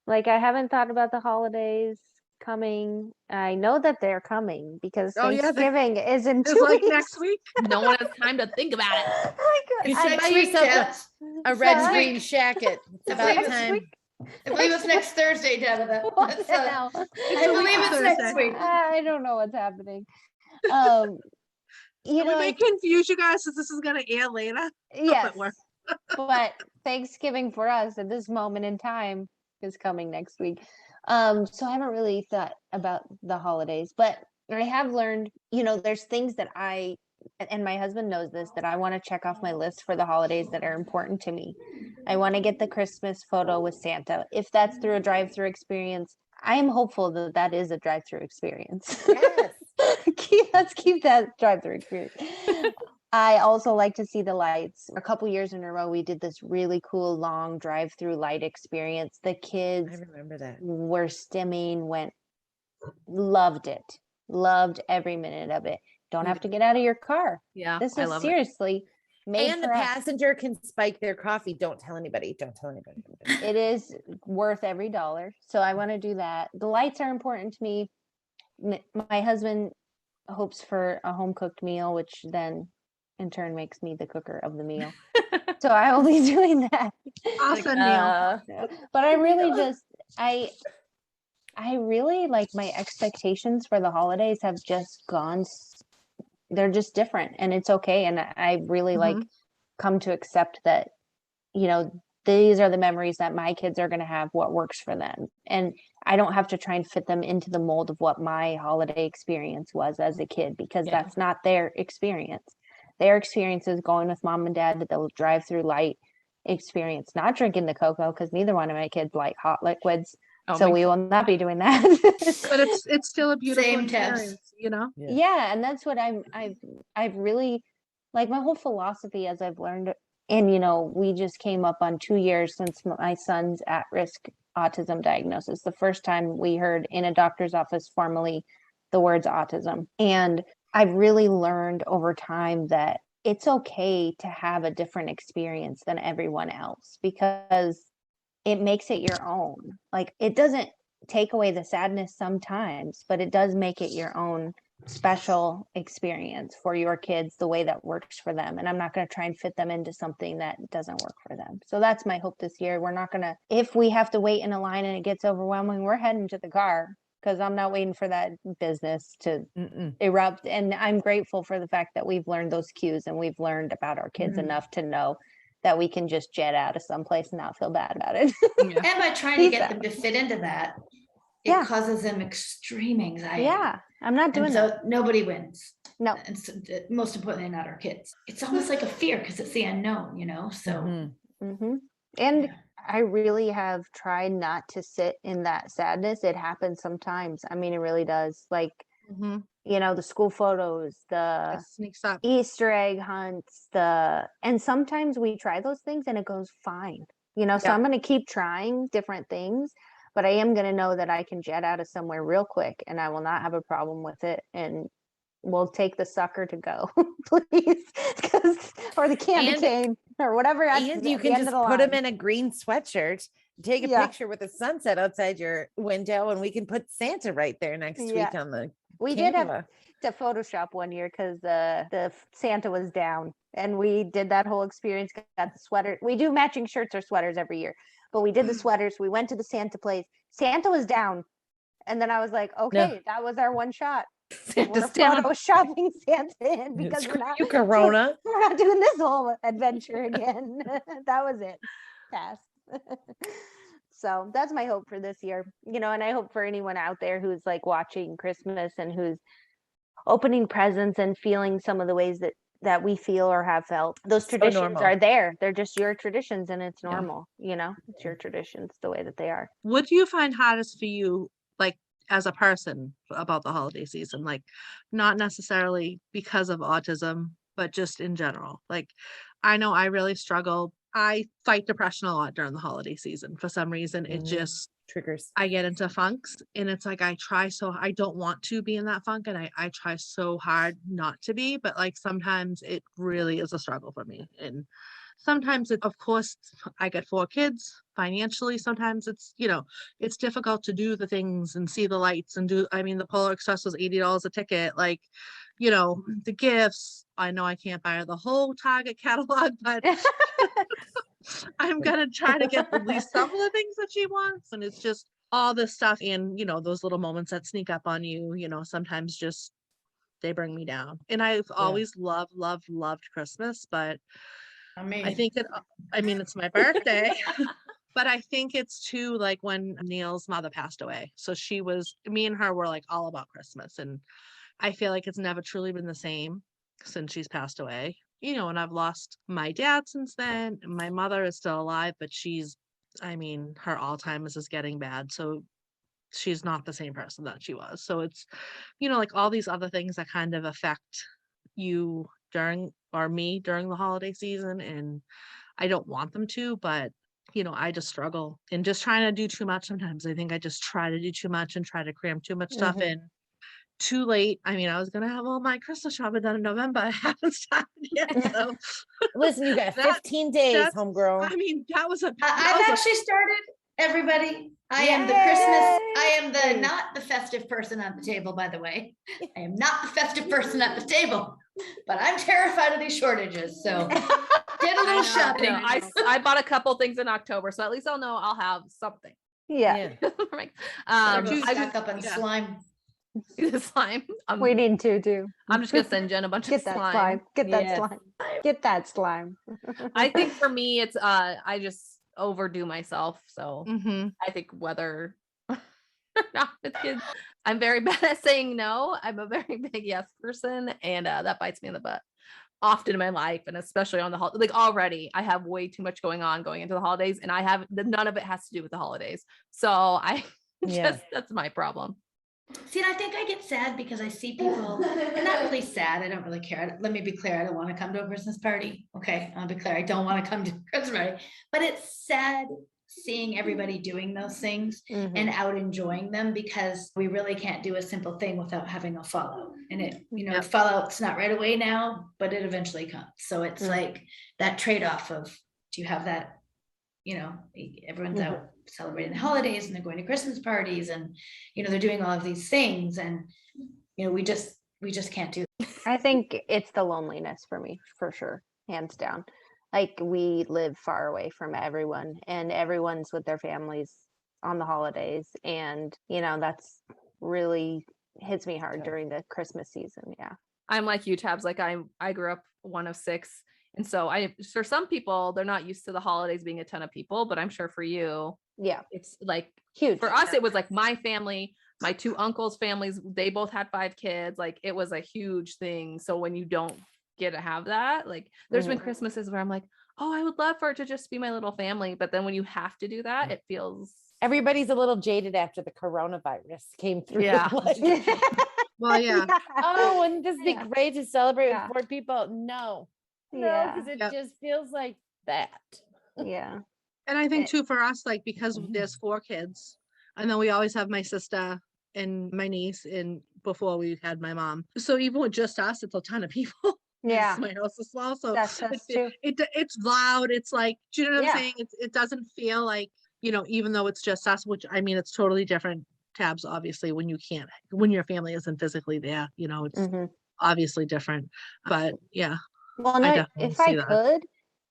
Like, I haven't thought about the holidays coming. I know that they're coming because Oh, yeah, Thanksgiving is in 2 It's like weeks. next week. No one has time to think about it. You It's should next buy week, yourself Debs. a red Next green week. shacket. It's I about believe it's time. I believe it's next Thursday, Tabitha. What That's, the hell? I believe it's next Thursday. week. I don't know what's happening. We may confuse you guys since this is going to air later. Yes, we're- but Thanksgiving for us at this moment in time is coming next week. So I haven't really thought about the holidays, but I have learned, there's things that and my husband knows this, that I want to check off my list for the holidays that are important to me. I want to get the Christmas photo with Santa. If that's through a drive-through experience, I am hopeful that that is a drive-through experience. Yes. Let's keep that drive-through experience. I also like to see the lights. A couple years in a row, we did this really cool long drive-through light experience. The kids I remember that. were stimming, loved it, loved every minute of it. Don't have to get out of your car. Yeah, This I is love it. seriously made And the for us. passenger can spike their coffee. Don't tell anybody. Don't tell anybody. It is worth every dollar. So I want to do that. The lights are important to me. My husband hopes for a home cooked meal, which then in turn makes me the cooker of the meal. So I will be doing that. Awesome meal. But I really I really like my expectations for the holidays have just gone. They're just different, and it's okay. And I really like come to accept that, these are the memories that my kids are going to have, what works for them. And I don't have to try and fit them into the mold of what my holiday experience was as a kid, because that's not their experience. Their experience is going with mom and dad to the drive-through light experience, not drinking the cocoa, because neither one of my kids like hot liquids. Oh So my we will not be doing that. But it's still a beautiful Same tips. experience, you know? Yeah, and that's what I've really, like, my whole philosophy as I've learned. And we just came up on 2 years since my son's at-risk autism diagnosis. The first time we heard in a doctor's office formally the words autism. And I've really learned over time that it's okay to have a different experience than everyone else, because it makes it your own. Like, it doesn't take away the sadness sometimes, but it does make it your own special experience for your kids, the way that works for them. And I'm not going to try and fit them into something that doesn't work for them. So that's my hope this year. We're not going to, if we have to wait in a line and it gets overwhelming, we're heading to the car, because I'm not waiting for that business to erupt. And I'm grateful for the fact that we've learned those cues and we've learned about our kids enough to know that we can just jet out of someplace and not feel bad about it. Yeah. And by trying to get them to fit into that, it Yeah. causes them extreme anxiety. Yeah, I'm not doing And that. so nobody wins. No. And so, most importantly, not our kids. It's almost like a fear because it's the unknown, so And yeah. I really have tried not to sit in that sadness. It happens sometimes. I mean, it really does. Like, the school photos, the It sneaks up. Easter egg hunts, and sometimes we try those things and it goes fine. So I'm going to keep trying different things, but I am going to know that I can jet out of somewhere real quick and I will not have a problem with it. And we'll take the sucker to go, please, or the candy cane or whatever. And you can just put them in a green sweatshirt, take a picture with the sunset outside your window, and we can put Santa right there next week on the We did have to Photoshop one year because the Santa was down, and we did that whole experience. Got the sweater. We do matching shirts or sweaters every year, but we did the sweaters. We went to the Santa place. Santa was down, and then I was like, okay, that was our one shot. We're photoshopping Santa in because we're not Corona. We're not doing this whole adventure again. That was it. Pass. So that's my hope for this year, and I hope for anyone out there who's like watching Christmas and who's opening presents and feeling some of the ways that we feel or have felt. Those traditions are there. They're just your traditions, and it's normal. It's your traditions, the way that they are. What do you find hardest for you, like, as a person, about the holiday season? Like, not necessarily because of autism, but just in general. Like, I know I really struggle. I fight depression a lot during the holiday season. For some reason, it just triggers. I get into funks, and it's like I don't want to be in that funk, and I try so hard not to be, but like sometimes it really is a struggle for me. And sometimes of course, I got 4 kids. Financially, sometimes it's difficult to do the things and see the lights and the Polar Express was $80 a ticket. Like, the gifts. I know I can't buy the whole Target catalog, but I'm gonna try to get at least some of the things that she wants. And it's just all this stuff, and those little moments that sneak up on you, sometimes just they bring me down. And I've always loved Christmas, but I think it's my birthday. But I think it's too, like, when Neil's mother passed away. So me and her were like all about Christmas. And I feel like it's never truly been the same since she's passed away. And I've lost my dad since then. My mother is still alive, but her Alzheimer's is getting bad. So she's not the same person that she was. So it's, like all these other things that kind of affect you during the holiday season. And I don't want them to, but I just struggle and just trying to do too much. Sometimes I think I just try to do too much and try to cram too much stuff in. Too late. I was gonna have all my Christmas shopping done in November. I haven't started yet. So listen, you got 15 days, homegirl. That was I've actually started, everybody. I am the Christmas. I am not the festive person at the table, by the way. I am not the festive person at the table, but I'm terrified of these shortages. So get a little shopping. I bought a couple things in October, so at least I'll know I'll have something. Yeah. Back up on slime. Slime. We need to do. I'm just gonna send Jen a bunch of slime. Get that slime. Get that slime. I think for me, it's I just overdo myself. So I think whether or not with kids, I'm very bad at saying no. I'm a very big yes person, and that bites me in the butt often in my life, and especially on the holiday. Like, already I have way too much going into the holidays, and none of it has to do with the holidays. So I Yeah. That's my problem. See, and I think I get sad because I see people, and not really sad. I don't really care. Let me be clear. I don't want to come to a Christmas party. Okay. I'll be clear. I don't want to come to a Christmas party, but it's sad seeing everybody doing those things and out enjoying them, because we really can't do a simple thing without having a fallout. And it, fallout's not right away now, but it eventually comes. So it's like that trade-off of, do you have that, everyone's out celebrating the holidays and they're going to Christmas parties and, they're doing all of these things. And, we just can't do that. I think it's the loneliness for me, for sure, hands down. Like, we live far away from everyone, and everyone's with their families on the holidays. And, that's really hits me hard during the Christmas season. Yeah. I'm like you, Tabs. Like I grew up one of 6. And so for some people, they're not used to the holidays being a ton of people, but I'm sure for you, yeah, it's like huge. For us, it was like my family, my 2 uncles' families, they both had 5 kids. Like, it was a huge thing. So when you don't get to have that, like, there's been Christmases where I'm like, oh, I would love for it to just be my little family. But then when you have to do that, it feels... Everybody's a little jaded after the coronavirus came through. Yeah. Well, yeah. Oh, wouldn't this be great to celebrate with 4 people? No, because it just feels like that. Yeah. And I think too, for us, like, because there's 4 kids, and then we always have my sister and my niece in before we had my mom. So even with just us, it's a ton of people. Yeah. My house is small. So that's true. It's loud. It's like, do you know what I'm saying? It doesn't feel like, even though it's just us, which, I mean, it's totally different, Tabs, obviously, when your family isn't physically there, it's obviously different. But yeah. Well, no, if I could,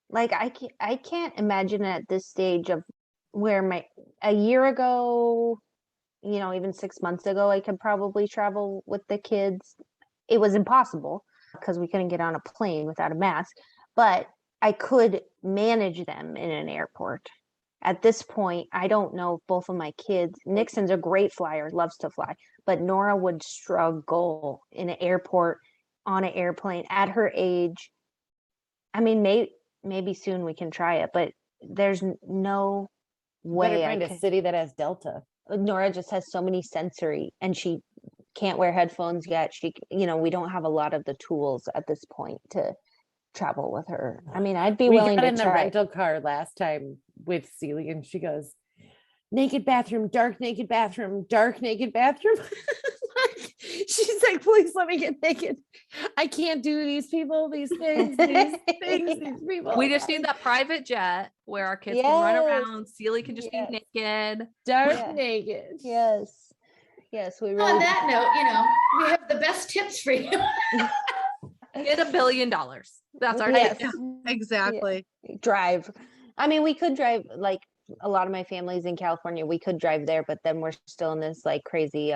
like, I can't imagine at this stage of where a year ago, even 6 months ago, I could probably travel with the kids. It was impossible because we couldn't get on a plane without a mask, but I could manage them in an airport. At this point, I don't know if both of my kids, Nixon's a great flyer, loves to fly, but Nora would struggle in an airport, on an airplane at her age. I mean, maybe soon we can try it, but there's no way. Better find a city that has Delta. Nora just has so many sensory, and she can't wear headphones yet. She, we don't have a lot of the tools at this point to travel with her. I mean, I'd be willing to in the rental car last time with Celie, and she goes, naked bathroom, dark naked bathroom, dark naked bathroom. She's like, please let me get naked. I can't do these people, these things, these people. We just need that private jet where our kids can run around. Celie can just be naked. Dark naked. Yes, we really. On that note, we have the best tips for you. Get $1 billion. That's our Yes. tip. Exactly. Drive. I mean, we could drive, like, a lot of my family's in California. We could drive there, but then we're still in this like crazy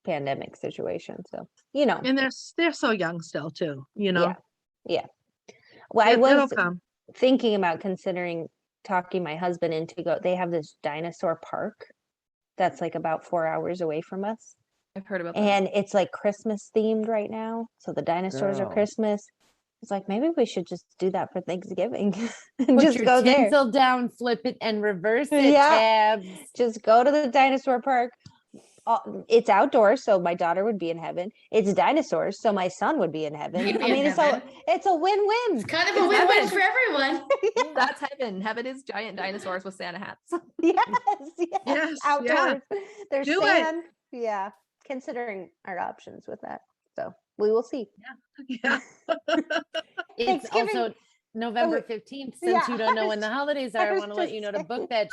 pandemic situation. So, and they're so young still too, Yeah. Well, I it'll was come. thinking about considering talking my husband into go. They have this dinosaur park that's like about 4 hours away from us. I've heard about that. And it's like Christmas themed right now. So the dinosaurs are Christmas. It's like, maybe we should just do that for Thanksgiving and Put just your go there. tinsel down, flip it, and reverse it. Yeah. Tabs. Just go to the dinosaur park. It's outdoors, so my daughter would be in heaven. It's dinosaurs, so my son would be in heaven. You'd be in heaven. It's a win-win. It's kind of a win-win for everyone. That's heaven. Heaven is giant dinosaurs with Santa hats. Yes. Outdoors. There's Do sand. Yeah. Considering our options with that. So we will see. Yeah. It's Thanksgiving. also November 15th. Since you don't know when the holidays are, I want to let you know to book that.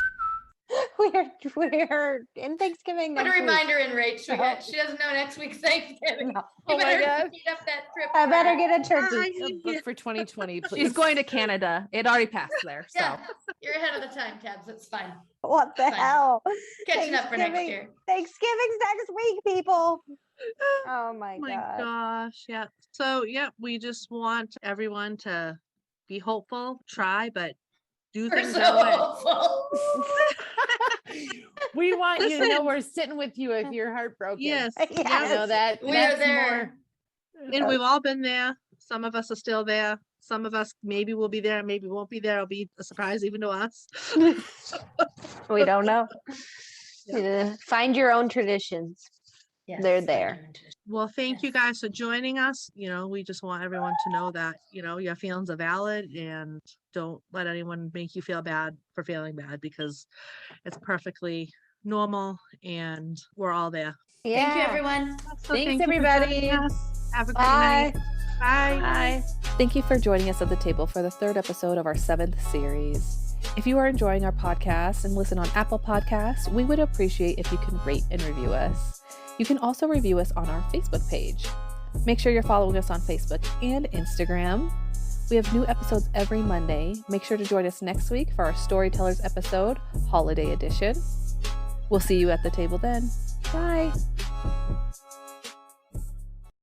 We're in Thanksgiving Put a next week. reminder in, Rach. She doesn't know next week's Thanksgiving. No. You Oh my better God. speed up that trip. I better get a turkey. Book for 2020, please. She's going to Canada. It already passed there. So Yeah, you're ahead of the time, Tabs. It's fine. What the Fine. hell? Catching up for next Thanksgiving- year. Thanksgiving's next week, people. Oh my My God. gosh. Yeah. So, we just want everyone to be hopeful, try, but do We're things so that way. hopeful. We want you to know Listen. we're sitting with you if you're heartbroken. Yes. You know that. We are that's there. And we've all been there. Some of us are still there. Some of us maybe will be there, maybe won't be there. It'll be a surprise even to us. We don't know. Find your own traditions. Yes, They're find there. your interest. Well, thank you Yes. guys for joining us. We just want everyone to know that, your feelings are valid, and don't let anyone make you feel bad for feeling bad, because it's perfectly normal and we're all there. Yeah. Thank you, everyone. So Thanks, thank you for joining everybody. us. Have a great Bye. night. Bye. Bye. Thank you for joining us at the table for the 3rd episode of our 7th series. If you are enjoying our podcast and listen on Apple Podcasts, we would appreciate if you can rate and review us. You can also review us on our Facebook page. Make sure you're following us on Facebook and Instagram. We have new episodes every Monday. Make sure to join us next week for our Storytellers episode, Holiday Edition. We'll see you at the table then. Bye.